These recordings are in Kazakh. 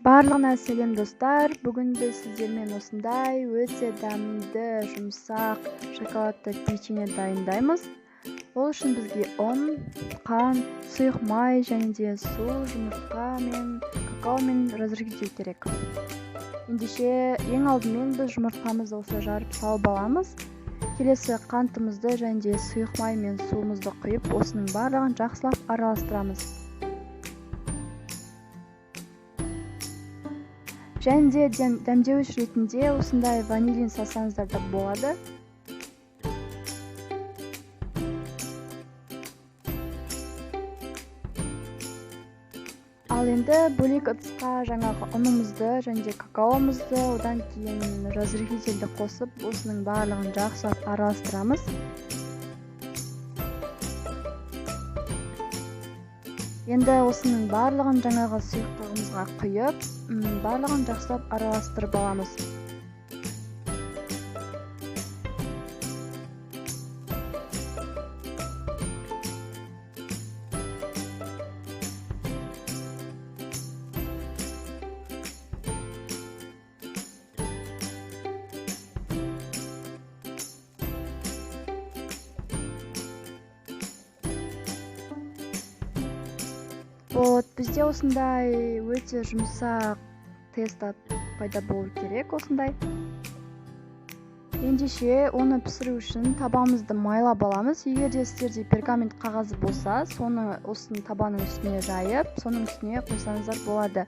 Барлығына сәлем достар. Бүгін біз сіздермен осындай өте дәмді, жұмсақ шоколадты печенье дайындаймыз. Ол үшін бізге ұн, қант, сұйық май және де су, жұмыртқа мен какао мен разрыхлитель керек. Ендеше ең алдымен біз жұмыртқамызды осылай жарып салып аламыз. Келесі қантымызды және де сұйық май мен суымызды құйып, осының барлығын жақсылап араластырамыз. Және де дәмдеуіш ретінде осындай ванилин салсаңыздар да болады. Ал енді бөлек ыдысқа жаңағы ұнымызды және де какаомызды, одан кейін разрыхлительді қосып, осының барлығын жақсылап араластырамыз. Енді осының барлығын жаңағы сұйықтығымызға құйып, барлығын жақсылап араластырып аламыз. Бізде осындай өте жұмсақ теста пайда болу керек осындай. Ендеше оны пісіру үшін табамызды майлап аламыз. Егер де сіздерде пергамент қағазы болса, соны осының табаның үстіне жайып, соның үстіне қойсаңыздар болады.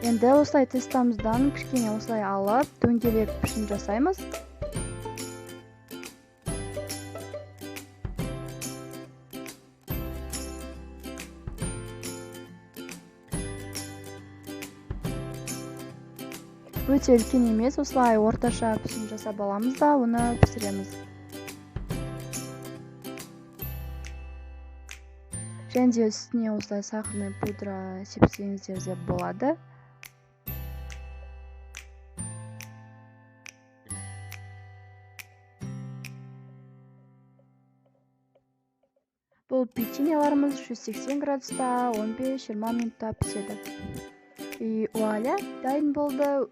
Енді осылай тестамыздан кішкене осылай алып, дөңгелек пішін жасаймыз. Өте үлкен емес, осылай орташа пішін жасап аламыз да, оны пісіреміз. Және де үстіне осылай сахарный пудра сепсеңіздер де болады. Бұл печеньеларымыз 180 градуста 15-20 минутта піседі. Вуаля, дайын болды.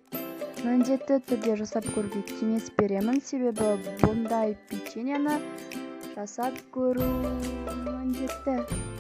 Міндетті түрде жасап көруге кеңес беремін, себебі бұндай печеньені жасап көру міндетті.